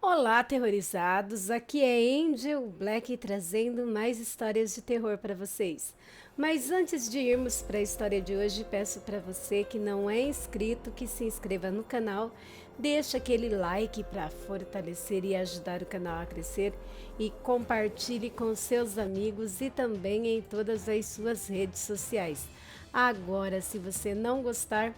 Olá, terrorizados! Aqui é Angel Black trazendo mais histórias de terror para vocês. Mas antes de irmos para a história de hoje, peço para você que não é inscrito que se inscreva no canal, deixa aquele like para fortalecer e ajudar o canal a crescer e compartilhe com seus amigos e também em todas as suas redes sociais. Agora, se você não gostar,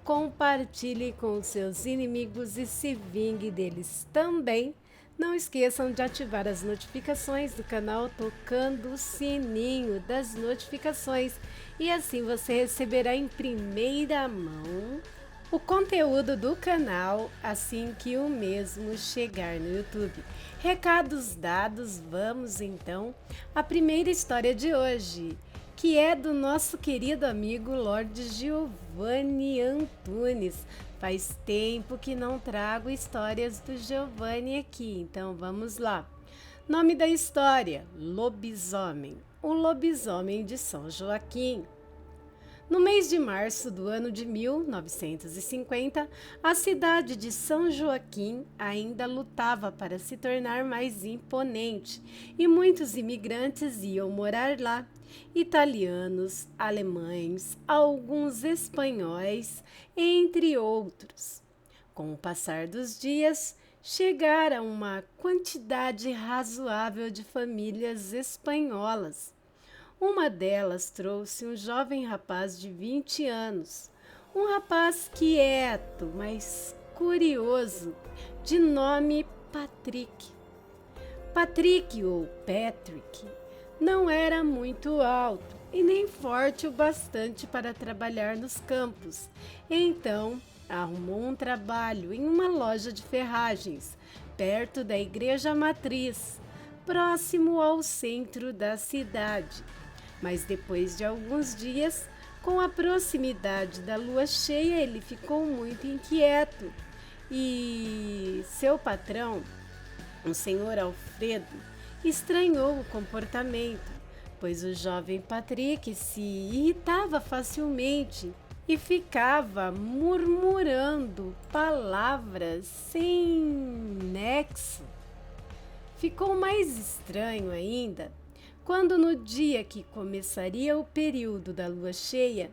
compartilhe com seus inimigos e se vingue deles também. Não esqueçam de ativar as notificações do canal tocando o sininho das notificações e assim você receberá em primeira mão o conteúdo do canal assim que o mesmo chegar no YouTube. Recados dados, vamos então à primeira história de hoje, que é do nosso querido amigo Lorde Giovanni Antunes. Faz tempo que não trago histórias do Giovanni aqui, então vamos lá. Nome da história: Lobisomem. O lobisomem de São Joaquim. No mês de março do ano de 1950, a cidade de São Joaquim ainda lutava para se tornar mais imponente e muitos imigrantes iam morar lá. Italianos, alemães, alguns espanhóis, entre outros. Com o passar dos dias, chegara uma quantidade razoável de famílias espanholas. Uma delas trouxe um jovem rapaz de 20 anos, um rapaz quieto, mas curioso, de nome Patrick. Patrick ou Patrick não era muito alto e nem forte o bastante para trabalhar nos campos. Então, arrumou um trabalho em uma loja de ferragens, perto da igreja matriz, próximo ao centro da cidade. Mas depois de alguns dias, com a proximidade da lua cheia, ele ficou muito inquieto e seu patrão, o senhor Alfredo, estranhou o comportamento, pois o jovem Patrick se irritava facilmente e ficava murmurando palavras sem nexo. Ficou mais estranho ainda quando, no dia que começaria o período da lua cheia,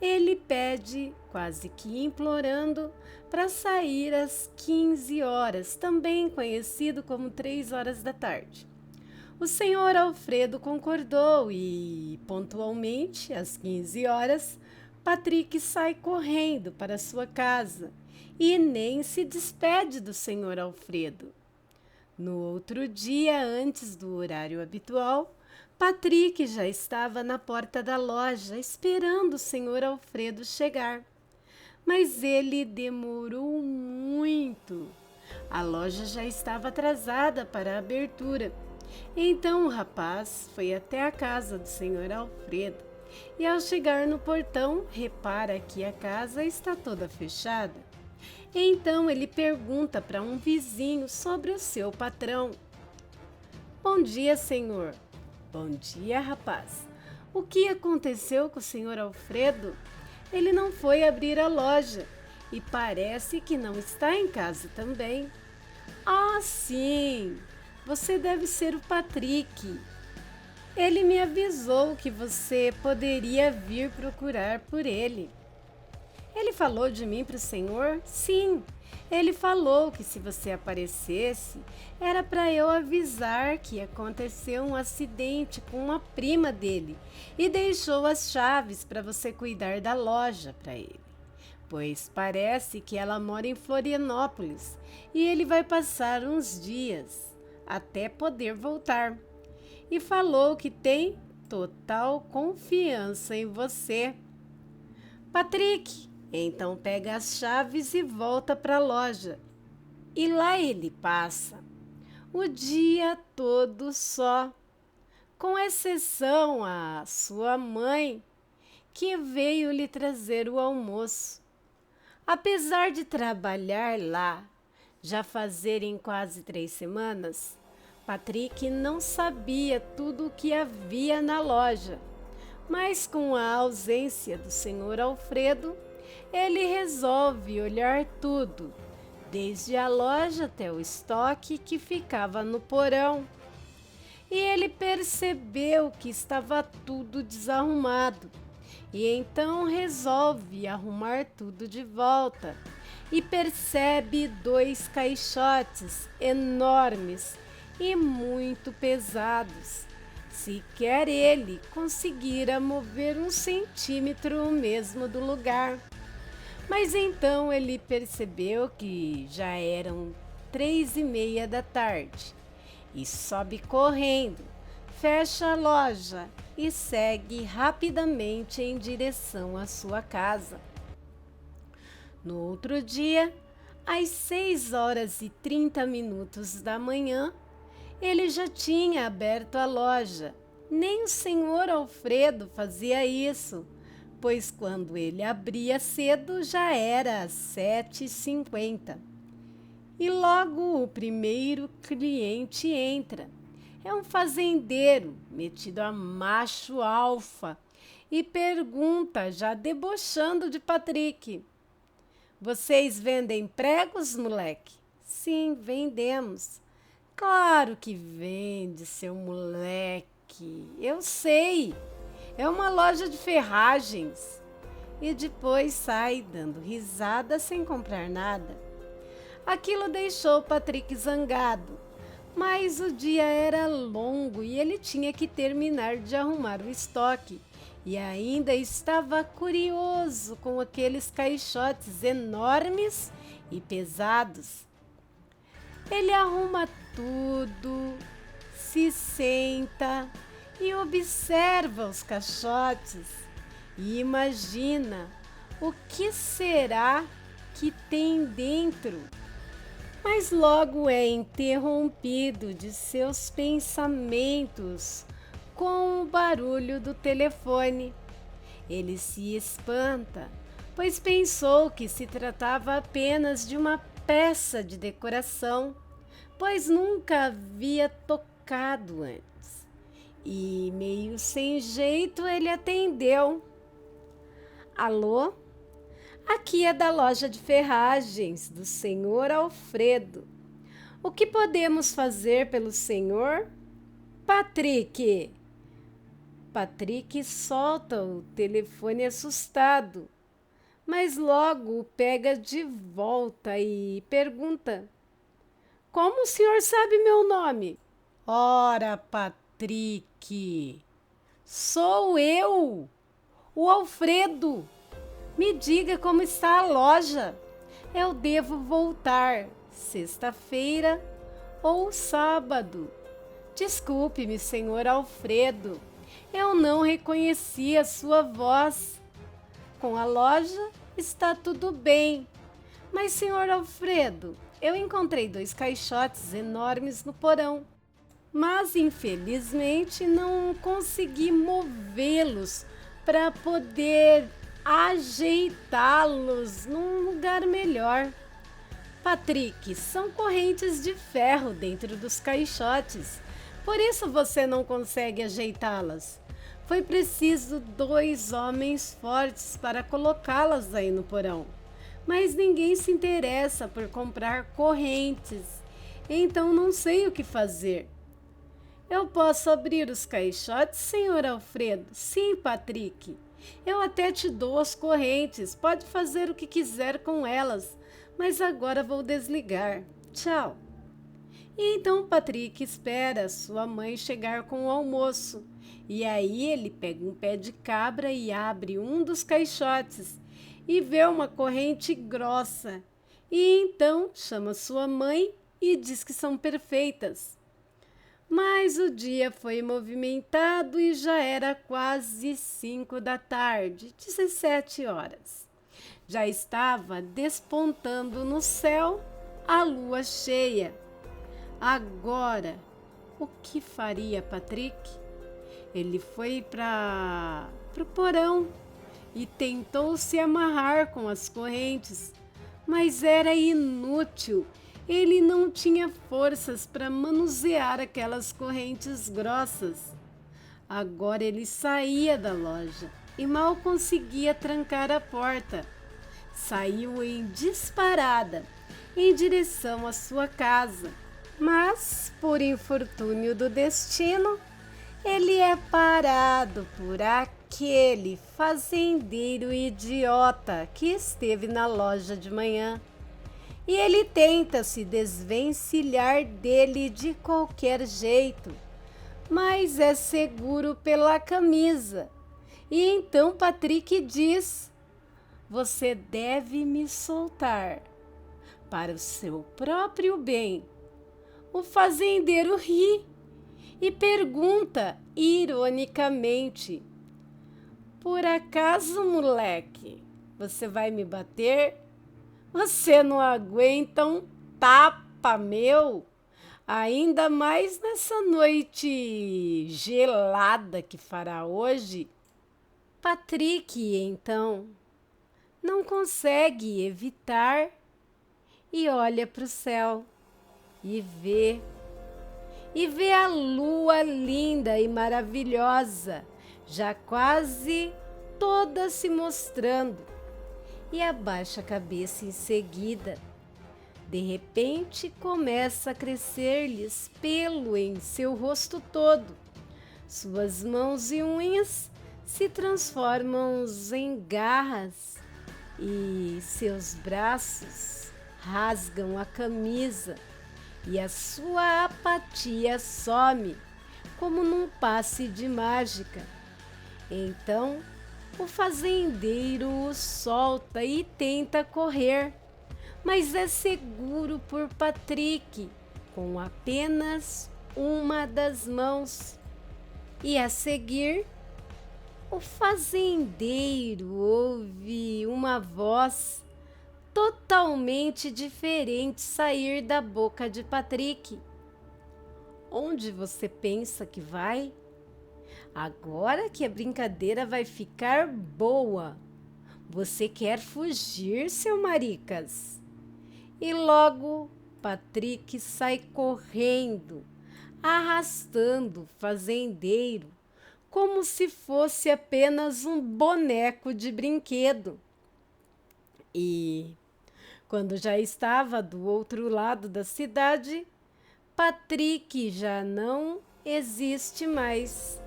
ele pede, quase que implorando, para sair às 15 horas, também conhecido como 3 horas da tarde. O senhor Alfredo concordou e, pontualmente, às 15 horas, Patrick sai correndo para sua casa e nem se despede do senhor Alfredo. No outro dia, antes do horário habitual, Patrick já estava na porta da loja esperando o senhor Alfredo chegar. Mas ele demorou muito. A loja já estava atrasada para a abertura. Então o rapaz foi até a casa do senhor Alfredo e, ao chegar no portão, repara que a casa está toda fechada. Então ele pergunta para um vizinho sobre o seu patrão. Bom dia, senhor. Bom dia, rapaz. O que aconteceu com o senhor Alfredo? Ele não foi abrir a loja e parece que não está em casa também. Ah, sim! Você deve ser o Patrick. Ele me avisou que você poderia vir procurar por ele. Ele falou de mim para o senhor? Sim, ele falou que se você aparecesse, era para eu avisar que aconteceu um acidente com uma prima dele e deixou as chaves para você cuidar da loja para ele. Pois parece que ela mora em Florianópolis e ele vai passar uns dias até poder voltar. E falou que tem total confiança em você. Patrick, então pega as chaves e volta para a loja. E lá ele passa o dia todo só, com exceção a sua mãe, que veio lhe trazer o almoço. Apesar de trabalhar lá, já fazerem quase 3 semanas, Patrick não sabia tudo o que havia na loja. Mas com a ausência do senhor Alfredo, ele resolve olhar tudo, desde a loja até o estoque que ficava no porão. E ele percebeu que estava tudo desarrumado. E então resolve arrumar tudo de volta. E percebe 2 caixotes enormes e muito pesados. Sequer ele conseguira mover 1 centímetro mesmo do lugar. Mas então ele percebeu que já eram 3:30 da tarde e sobe correndo, fecha a loja e segue rapidamente em direção à sua casa. No outro dia, às 6h30 da manhã, ele já tinha aberto a loja. Nem o senhor Alfredo fazia isso, pois quando ele abria cedo já era às 7h50. E logo o primeiro cliente entra. É um fazendeiro metido a macho alfa e pergunta, já debochando de Patrick: "Vocês vendem pregos, moleque?" "Sim, vendemos." "Claro que vende, seu moleque. Eu sei. É uma loja de ferragens." E depois sai dando risada sem comprar nada. Aquilo deixou Patrick zangado, mas o dia era longo e ele tinha que terminar de arrumar o estoque. E ainda estava curioso com aqueles caixotes enormes e pesados. Ele arruma tudo, se senta e observa os caixotes e imagina o que será que tem dentro. Mas logo é interrompido de seus pensamentos com o barulho do telefone. Ele se espanta, pois pensou que se tratava apenas de uma peça de decoração, pois nunca havia tocado antes. E, meio sem jeito, ele atendeu. "Alô? Aqui é da loja de ferragens do senhor Alfredo. O que podemos fazer pelo senhor?" "Patrick!" Patrick solta o telefone assustado, mas logo o pega de volta e pergunta: "Como o senhor sabe meu nome?" "Ora, Patrick, sou eu, o Alfredo. Me diga como está a loja. Eu devo voltar sexta-feira ou sábado. Desculpe-me, senhor Alfredo. Eu não reconheci a sua voz. Com a loja está tudo bem. Mas, senhor Alfredo, eu encontrei 2 caixotes enormes no porão. Mas, infelizmente, não consegui movê-los para poder ajeitá-los num lugar melhor." "Patrick, são correntes de ferro dentro dos caixotes. Por isso você não consegue ajeitá-las. Foi preciso 2 homens fortes para colocá-las aí no porão. Mas ninguém se interessa por comprar correntes. Então não sei o que fazer." "Eu posso abrir os caixotes, senhor Alfredo?" "Sim, Patrick. Eu até te dou as correntes. Pode fazer o que quiser com elas. Mas agora vou desligar. Tchau." E então Patrick espera sua mãe chegar com o almoço. E aí ele pega um pé de cabra e abre um dos caixotes e vê uma corrente grossa. E então chama sua mãe e diz que são perfeitas. Mas o dia foi movimentado e já era quase 5 da tarde, 17 horas. Já estava despontando no céu a lua cheia. Agora, o que faria Patrick? Ele foi para o porão e tentou se amarrar com as correntes, mas era inútil. Ele não tinha forças para manusear aquelas correntes grossas. Agora ele saía da loja e mal conseguia trancar a porta. Saiu em disparada em direção à sua casa. Mas, por infortúnio do destino, ele é parado por aquele fazendeiro idiota que esteve na loja de manhã. E ele tenta se desvencilhar dele de qualquer jeito, mas é seguro pela camisa. E então Patrick diz: "Você deve me soltar, para o seu próprio bem." O fazendeiro ri e pergunta ironicamente: "Por acaso, moleque, você vai me bater? Você não aguenta um tapa meu? Ainda mais nessa noite gelada que fará hoje?" Patrick, então, não consegue evitar e olha para o céu e vê a lua linda e maravilhosa, já quase toda se mostrando, e abaixa a cabeça em seguida. De repente, começa a crescer-lhes pelo em seu rosto todo. Suas mãos e unhas se transformam em garras e seus braços rasgam a camisa e a sua apatia some como num passe de mágica. Então, o fazendeiro o solta e tenta correr, mas é seguro por Patrick, com apenas uma das mãos. E a seguir, o fazendeiro ouve uma voz totalmente diferente sair da boca de Patrick. "Onde você pensa que vai? Agora que a brincadeira vai ficar boa. Você quer fugir, seu maricas?" E logo Patrick sai correndo, arrastando o fazendeiro como se fosse apenas um boneco de brinquedo. E quando já estava do outro lado da cidade, Patrick já não existe mais.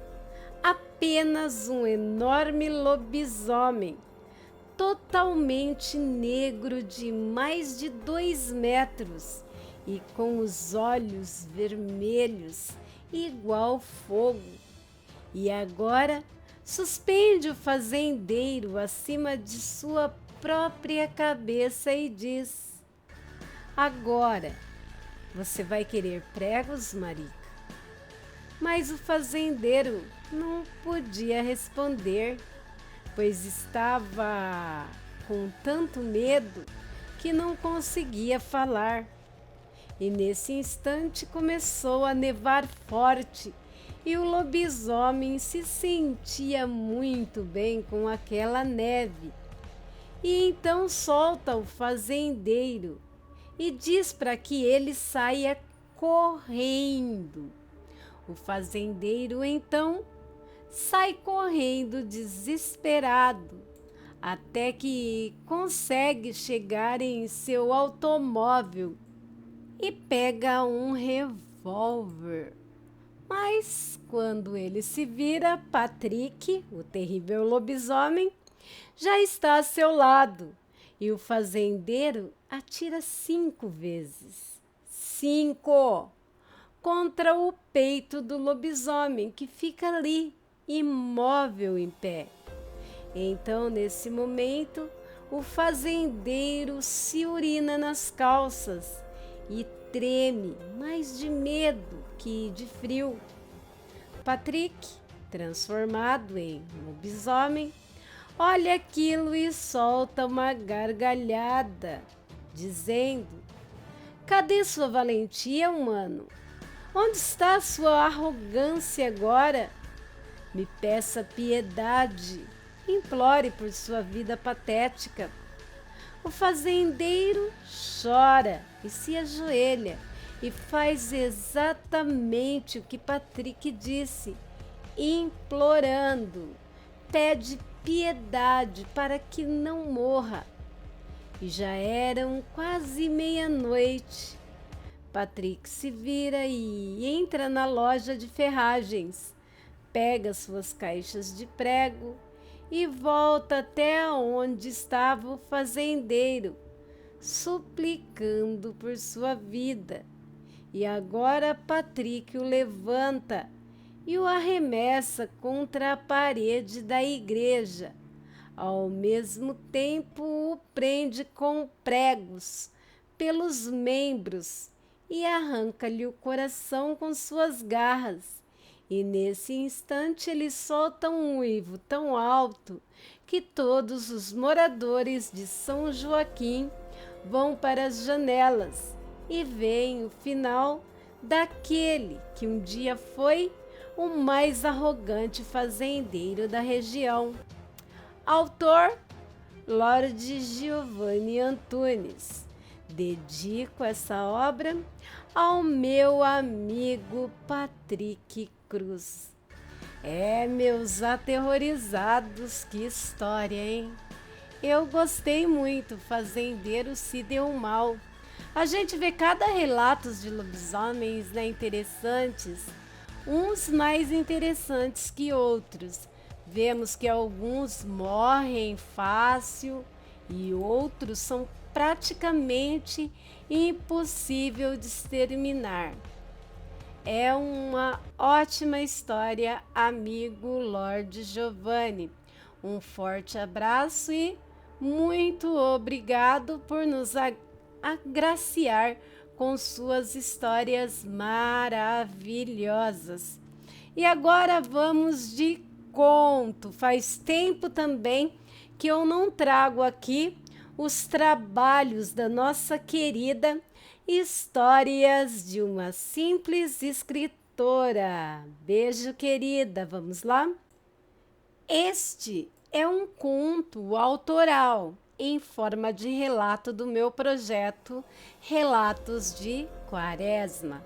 Apenas um enorme lobisomem, totalmente negro, de mais de 2 metros e com os olhos vermelhos igual fogo. E agora suspende o fazendeiro acima de sua própria cabeça e diz: "Agora, você vai querer pregos, marica?" Mas o fazendeiro não podia responder, pois estava com tanto medo que não conseguia falar. E nesse instante começou a nevar forte e o lobisomem se sentia muito bem com aquela neve. E então solta o fazendeiro e diz para que ele saia correndo. O fazendeiro então sai correndo desesperado, até que consegue chegar em seu automóvel e pega um revólver. Mas quando ele se vira, Patrick, o terrível lobisomem, já está a seu lado e o fazendeiro atira 5 vezes. 5! Contra o peito do lobisomem, que fica ali, imóvel em pé. Então, nesse momento, o fazendeiro se urina nas calças e treme mais de medo que de frio. Patrick, transformado em lobisomem, olha aquilo e solta uma gargalhada, dizendo: "Cadê sua valentia, humano? Onde está sua arrogância agora? Me peça piedade, implore por sua vida patética." O fazendeiro chora e se ajoelha e faz exatamente o que Patrick disse, implorando, pede piedade para que não morra. e já eram quase meia-noite. Patrick se vira e entra na loja de ferragens, pega suas caixas de prego e volta até onde estava o fazendeiro, suplicando por sua vida. E agora Patrick o levanta e o arremessa contra a parede da igreja. Ao mesmo tempo o prende com pregos pelos membros e arranca-lhe o coração com suas garras. E nesse instante ele solta um uivo tão alto que todos os moradores de São Joaquim vão para as janelas e veem o final daquele que um dia foi o mais arrogante fazendeiro da região. Autor: Lorde Giovanni Antunes. Dedico essa obra ao meu amigo Patrick Cruz. Meus aterrorizados, que história, hein? Eu gostei muito, fazendeiro se deu mal. A gente vê cada relatos de lobisomens, né, interessantes, uns mais interessantes que outros. Vemos que alguns morrem fácil e outros são praticamente impossível de exterminar. É uma ótima história, amigo Lorde Giovanni. Um forte abraço e muito obrigado por nos agraciar com suas histórias maravilhosas. E agora vamos de conto. Faz tempo também que eu não trago aqui os trabalhos da nossa querida Histórias de uma Simples Escritora. Beijo, querida. Vamos lá? Este é um conto autoral em forma de relato do meu projeto Relatos de Quaresma.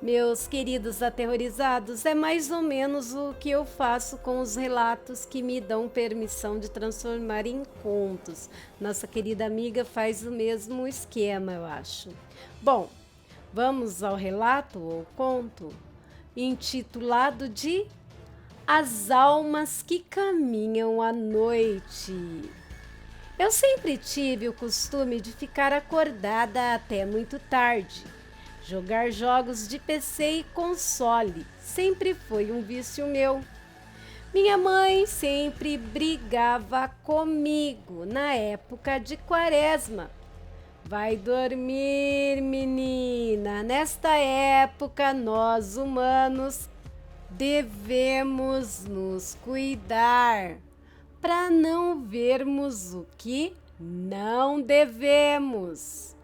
Meus queridos aterrorizados, é mais ou menos o que eu faço com os relatos que me dão permissão de transformar em contos. Nossa querida amiga faz o mesmo esquema, eu acho. Bom, vamos ao relato ou conto intitulado de As Almas que Caminham à Noite. Eu sempre tive o costume de ficar acordada até muito tarde. Jogar jogos de PC e console sempre foi um vício meu. Minha mãe sempre brigava comigo na época de Quaresma. Vai dormir, menina. Nesta época, nós humanos devemos nos cuidar para não vermos o que não devemos.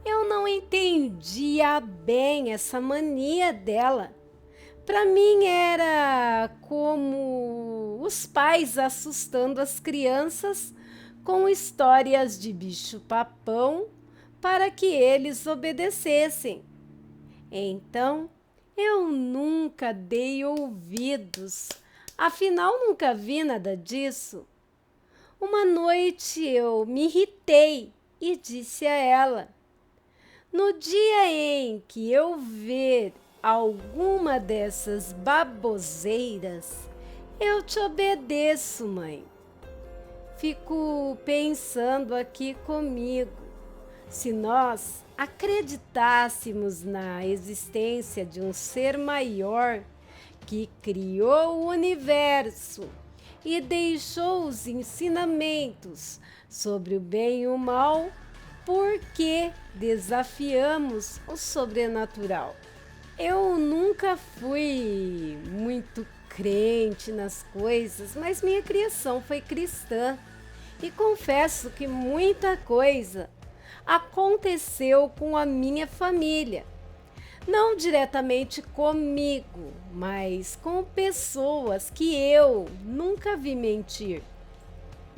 Eu não entendia bem essa mania dela. Para mim era como os pais assustando as crianças com histórias de bicho-papão para que eles obedecessem. Então, eu nunca dei ouvidos, afinal nunca vi nada disso. Uma noite eu me irritei e disse a ela: no dia em que eu ver alguma dessas baboseiras, eu te obedeço, mãe. Fico pensando aqui comigo, se nós acreditássemos na existência de um ser maior que criou o universo e deixou os ensinamentos sobre o bem e o mal, por que desafiamos o sobrenatural? Eu nunca fui muito crente nas coisas, mas minha criação foi cristã e confesso que muita coisa aconteceu com a minha família. Não diretamente comigo, mas com pessoas que eu nunca vi mentir.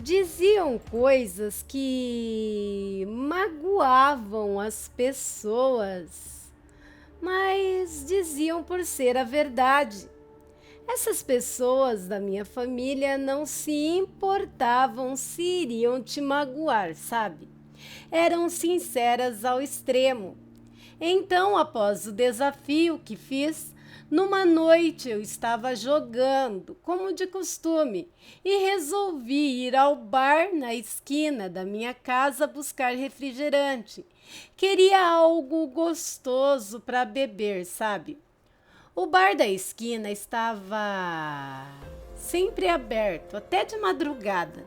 Diziam coisas que magoavam as pessoas, mas diziam por ser a verdade. Essas pessoas da minha família não se importavam se iriam te magoar, sabe? eram sinceras ao extremo. Então, após o desafio que fiz, numa noite eu estava jogando, como de costume, e resolvi ir ao bar na esquina da minha casa buscar refrigerante. Queria algo gostoso para beber, sabe? O bar da esquina estava sempre aberto, até de madrugada.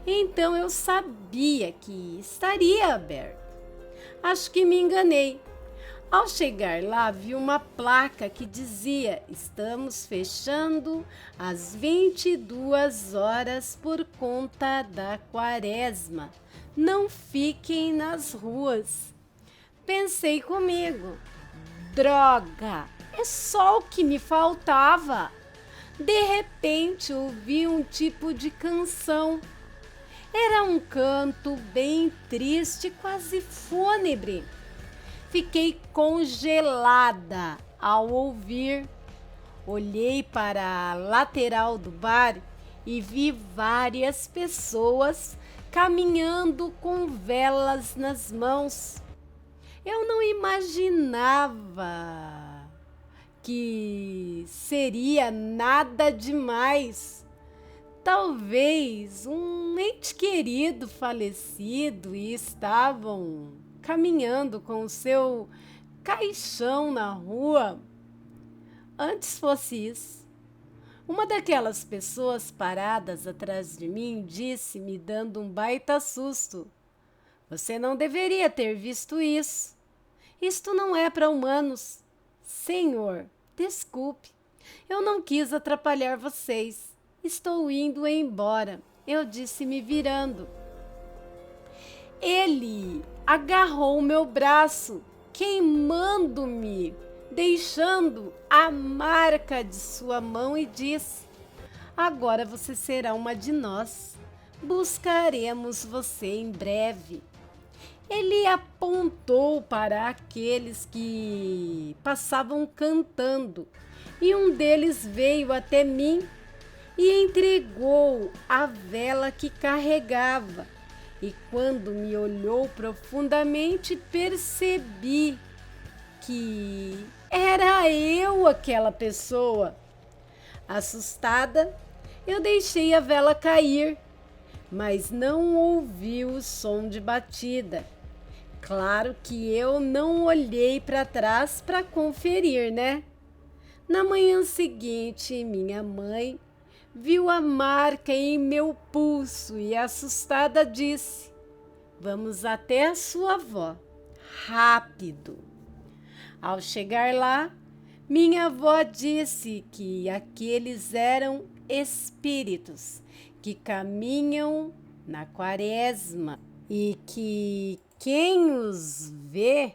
Então eu sabia que estaria aberto. Acho que me enganei. Ao chegar lá, vi uma placa que dizia: estamos fechando às 22 horas por conta da quaresma. Não fiquem nas ruas. Pensei comigo: droga, é só o que me faltava. De repente, ouvi um tipo de canção. Era um canto bem triste, quase fúnebre. Fiquei congelada ao ouvir. Olhei para a lateral do bar e vi várias pessoas caminhando com velas nas mãos. Eu não imaginava que seria nada demais. Talvez um ente querido falecido e estavam caminhando com o seu caixão na rua. Antes fosse isso. Uma daquelas pessoas paradas atrás de mim disse, me dando um baita susto: você não deveria ter visto isso. Isto não é para humanos. Senhor, desculpe. Eu não quis atrapalhar vocês. Estou indo embora, eu disse, me virando. Ele agarrou meu braço, queimando-me, deixando a marca de sua mão e disse: agora você será uma de nós. Buscaremos você em breve. Ele apontou para aqueles que passavam cantando e um deles veio até mim e entregou a vela que carregava. E quando me olhou profundamente, percebi que era eu aquela pessoa. Assustada, eu deixei a vela cair, mas não ouvi o som de batida. Claro que eu não olhei para trás para conferir, né? Na manhã seguinte, minha mãe viu a marca em meu pulso e, assustada, disse: vamos até a sua avó, rápido. Ao chegar lá, minha avó disse que aqueles eram espíritos que caminham na quaresma e que quem os vê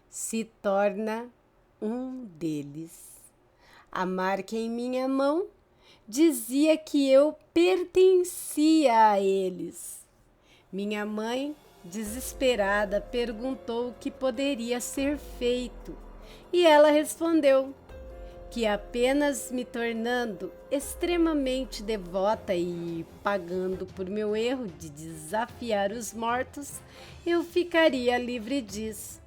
se torna um deles. A marca em minha mão dizia que eu pertencia a eles. Minha mãe, desesperada, perguntou o que poderia ser feito e ela respondeu que apenas me tornando extremamente devota e pagando por meu erro de desafiar os mortos, eu ficaria livre disso.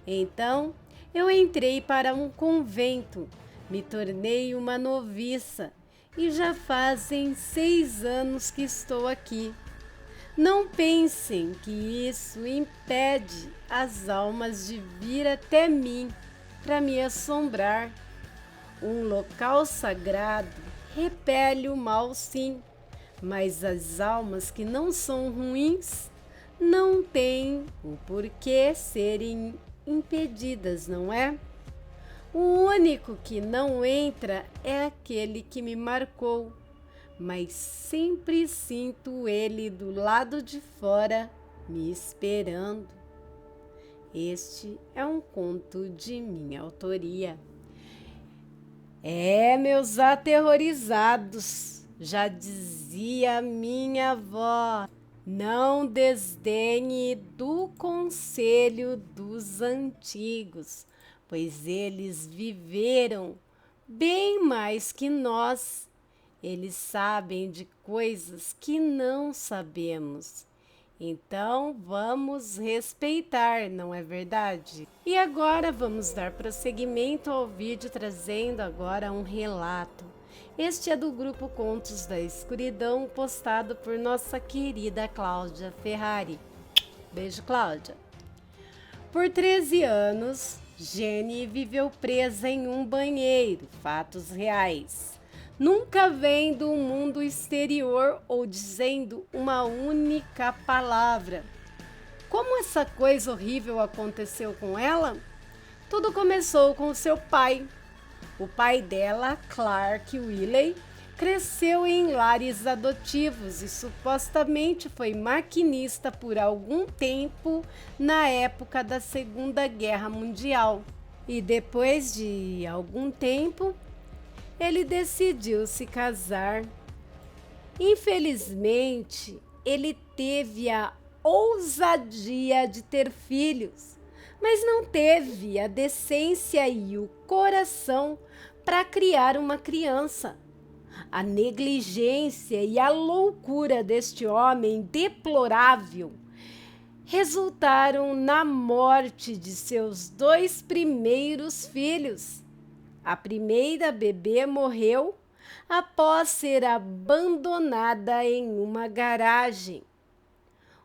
Então, eu entrei para um convento, me tornei uma noviça e já fazem 6 anos que estou aqui. Não pensem que isso impede as almas de vir até mim para me assombrar. Um local sagrado repele o mal, sim, mas as almas que não são ruins não têm o porquê serem impedidas, não é? O único que não entra é aquele que me marcou, mas sempre sinto ele do lado de fora me esperando. Este é um conto de minha autoria. Meus aterrorizados, já dizia minha avó, não desdenhe do conselho dos antigos, pois eles viveram bem mais que nós. Eles sabem de coisas que não sabemos Então vamos respeitar, não é verdade? E agora vamos dar prosseguimento ao vídeo trazendo agora um relato. Este é do grupo Contos da Escuridão, postado por nossa querida Cláudia Ferrari. Beijo, Cláudia. Por 13 anos, Jenny viveu presa em um banheiro, fatos reais. Nunca vendo o mundo exterior ou dizendo uma única palavra. Como essa coisa horrível aconteceu com ela? Tudo começou com seu pai. O pai dela, Clark Willey, cresceu em lares adotivos e supostamente foi maquinista por algum tempo na época da Segunda Guerra Mundial. E depois de algum tempo, ele decidiu se casar. Infelizmente, ele teve a ousadia de ter filhos, mas não teve a decência e o coração para criar uma criança. A negligência e a loucura deste homem deplorável resultaram na morte de seus 2 primeiros filhos. A primeira bebê morreu após ser abandonada em uma garagem.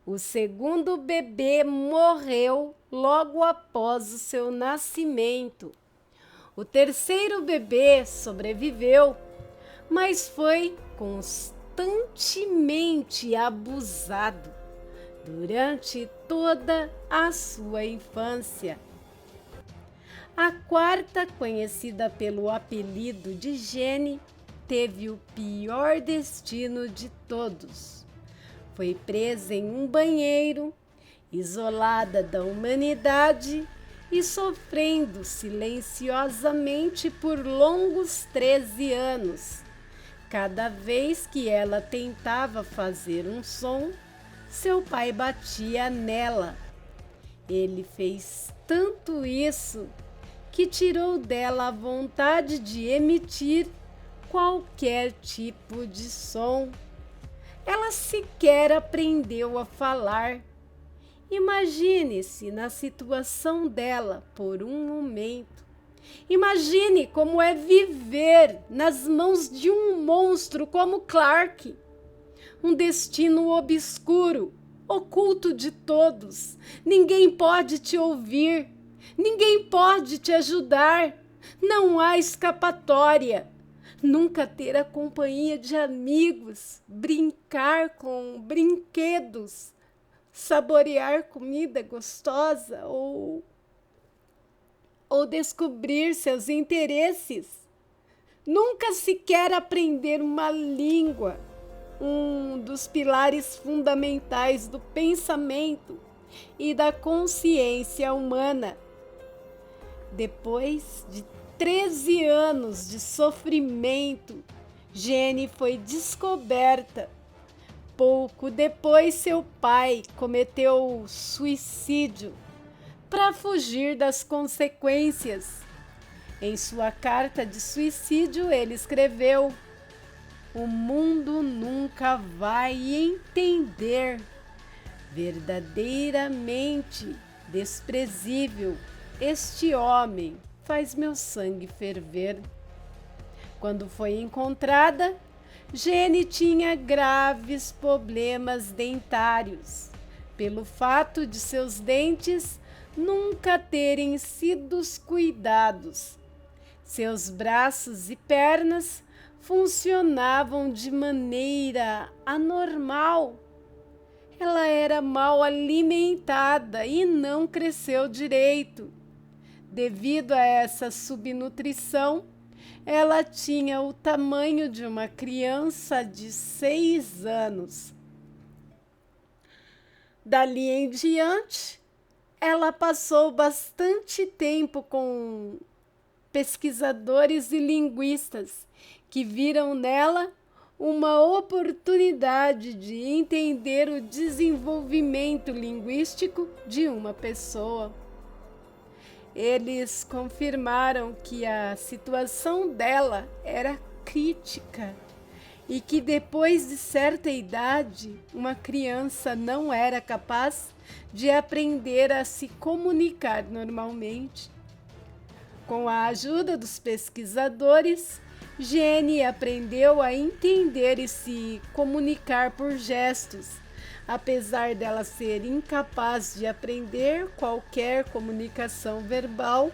O segundo bebê morreu logo após o seu nascimento. O terceiro bebê sobreviveu, mas foi constantemente abusado durante toda a sua infância. A quarta, conhecida pelo apelido de Jenny, teve o pior destino de todos. Foi presa em um banheiro, isolada da humanidade e sofrendo silenciosamente por longos 13 anos. Cada vez que ela tentava fazer um som, seu pai batia nela. Ele fez tanto isso que tirou dela a vontade de emitir qualquer tipo de som. Ela sequer aprendeu a falar. Imagine-se na situação dela por um momento. Imagine como é viver nas mãos de um monstro como Clark. Um destino obscuro, oculto de todos. Ninguém pode te ouvir. Ninguém pode te ajudar. Não há escapatória. Nunca ter a companhia de amigos, brincar com brinquedos, saborear comida gostosa ou descobrir seus interesses. Nunca sequer aprender uma língua, um dos pilares fundamentais do pensamento e da consciência humana. Depois de 13 anos de sofrimento, Jenny foi descoberta. Pouco depois, seu pai cometeu suicídio para fugir das consequências. Em sua carta de suicídio, ele escreveu: "O mundo nunca vai entender. Verdadeiramente desprezível, este homem faz meu sangue ferver." Quando foi encontrada, Jenny tinha graves problemas dentários, pelo fato de seus dentes nunca terem sido cuidados. Seus braços e pernas funcionavam de maneira anormal. Ela era mal alimentada e não cresceu direito. Devido a essa subnutrição, ela tinha o tamanho de uma criança de 6 anos. Dali em diante, ela passou bastante tempo com pesquisadores e linguistas que viram nela uma oportunidade de entender o desenvolvimento linguístico de uma pessoa. Eles confirmaram que a situação dela era crítica e que depois de certa idade, uma criança não era capaz de aprender a se comunicar normalmente. Com a ajuda dos pesquisadores, Jenny aprendeu a entender e se comunicar por gestos. Apesar dela ser incapaz de aprender qualquer comunicação verbal,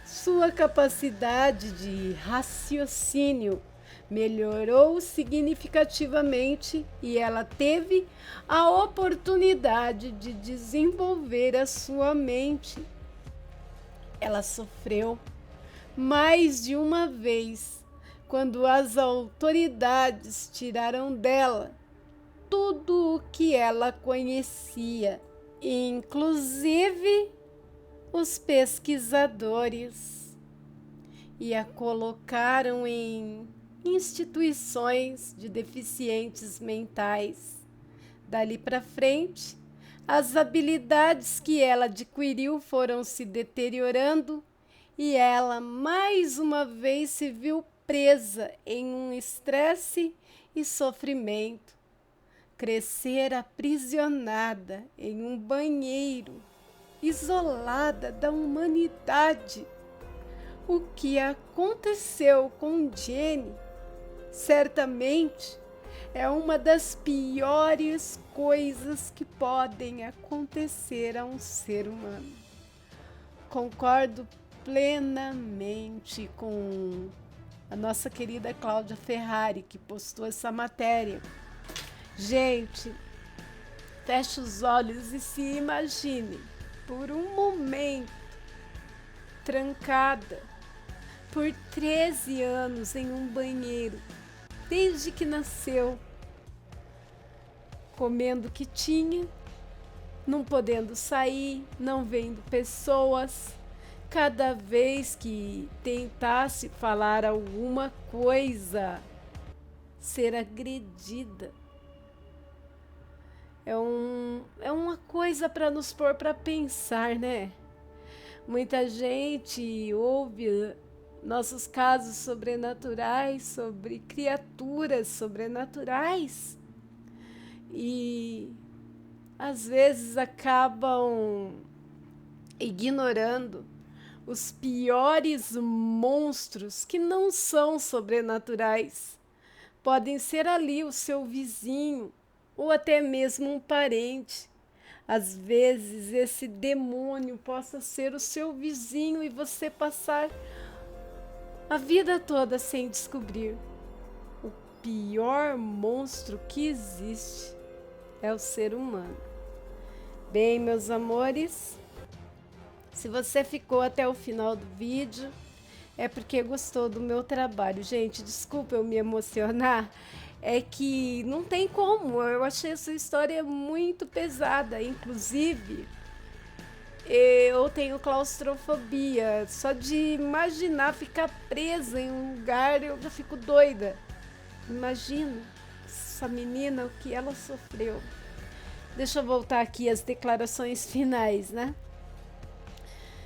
sua capacidade de raciocínio melhorou significativamente e ela teve a oportunidade de desenvolver a sua mente. Ela sofreu mais de uma vez quando as autoridades tiraram dela tudo o que ela conhecia, inclusive os pesquisadores, e a colocaram em instituições de deficientes mentais. Dali para frente, as habilidades que ela adquiriu foram se deteriorando e ela mais uma vez se viu presa em um estresse e sofrimento. Crescer aprisionada em um banheiro, isolada da humanidade. O que aconteceu com Jenny certamente é uma das piores coisas que podem acontecer a um ser humano. Concordo plenamente com a nossa querida Cláudia Ferrari, que postou essa matéria. Gente, feche os olhos e se imagine por um momento trancada por 13 anos em um banheiro, desde que nasceu, comendo o que tinha, não podendo sair, não vendo pessoas. Cada vez que tentasse falar alguma coisa, ser agredida. É uma coisa para nos pôr para pensar, né? Muita gente ouve nossos casos sobrenaturais, sobre criaturas sobrenaturais, e às vezes acabam ignorando os piores monstros que não são sobrenaturais. Podem ser ali o seu vizinho ou até mesmo um parente. Às vezes esse demônio possa ser o seu vizinho e você passar a vida toda sem descobrir. O pior monstro que existe é o ser humano. Bem, meus amores, se você ficou até o final do vídeo, é porque gostou do meu trabalho. Gente, desculpa eu me emocionar, é que não tem como. Eu achei essa história muito pesada. Inclusive, eu tenho claustrofobia. Só de imaginar ficar presa em um lugar, eu já fico doida. Imagina essa menina, o que ela sofreu. Deixa eu voltar aqui às declarações finais, né?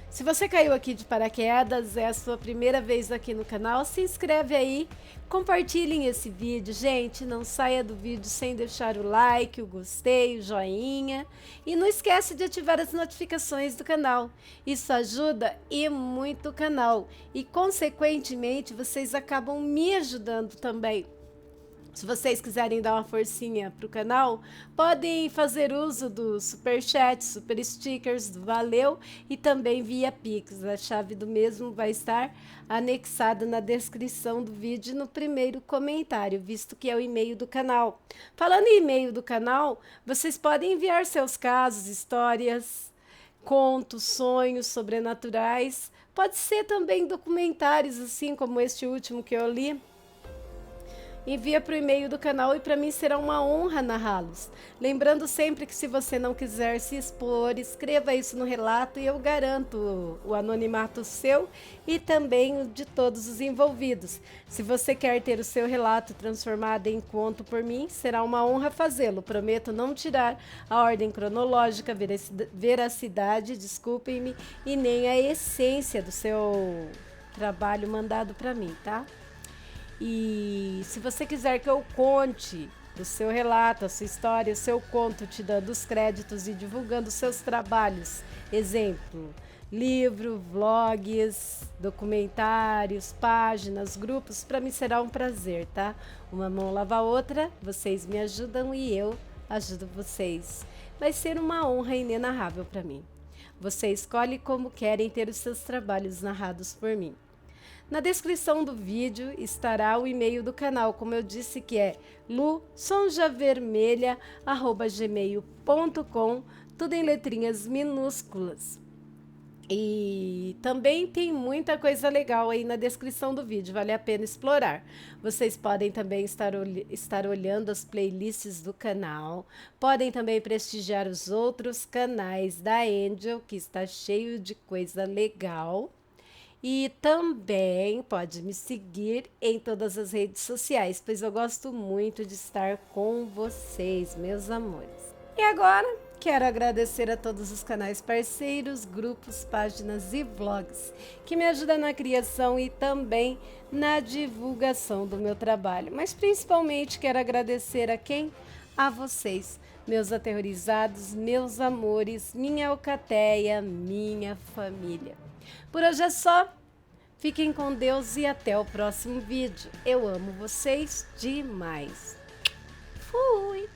Se você caiu aqui de paraquedas, é a sua primeira vez aqui no canal, se inscreve aí, compartilhem esse vídeo. Gente, não saia do vídeo sem deixar o like, o gostei, o joinha. E não esquece de ativar as notificações do canal. Isso ajuda e muito o canal. E, consequentemente, vocês acabam me ajudando também. Se vocês quiserem dar uma forcinha para o canal, podem fazer uso do Superchat, Super Stickers, do Valeu e também via Pix. A chave do mesmo vai estar anexada na descrição do vídeo no primeiro comentário, visto que é o e-mail do canal. Falando em e-mail do canal, vocês podem enviar seus casos, histórias, contos, sonhos sobrenaturais. Pode ser também documentários, assim como este último que eu li. Envia para o e-mail do canal e para mim será uma honra narrá-los. Lembrando sempre que se você não quiser se expor, escreva isso no relato e eu garanto o anonimato seu e também o de todos os envolvidos. Se você quer ter o seu relato transformado em conto por mim, será uma honra fazê-lo. Prometo não tirar a ordem cronológica, veracidade, desculpem-me, e nem a essência do seu trabalho mandado para mim, tá? E se você quiser que eu conte o seu relato, a sua história, o seu conto, te dando os créditos e divulgando os seus trabalhos, exemplo, livro, vlogs, documentários, páginas, grupos, para mim será um prazer, tá? Uma mão lava a outra, vocês me ajudam e eu ajudo vocês. Vai ser uma honra inenarrável para mim. Você escolhe como querem ter os seus trabalhos narrados por mim. Na descrição do vídeo estará o e-mail do canal, como eu disse, que é lusonjavermelha@gmail.com, tudo em letrinhas minúsculas. E também tem muita coisa legal aí na descrição do vídeo, vale a pena explorar. Vocês podem também estar olhando as playlists do canal, podem também prestigiar os outros canais da Angel, que está cheio de coisa legal. E também pode me seguir em todas as redes sociais, pois eu gosto muito de estar com vocês, meus amores. E agora, quero agradecer a todos os canais parceiros, grupos, páginas e vlogs que me ajudam na criação e também na divulgação do meu trabalho. Mas principalmente quero agradecer a quem? A vocês, meus aterrorizados, meus amores, minha alcateia, minha família. Por hoje é só. Fiquem com Deus e até o próximo vídeo. Eu amo vocês demais. Fui!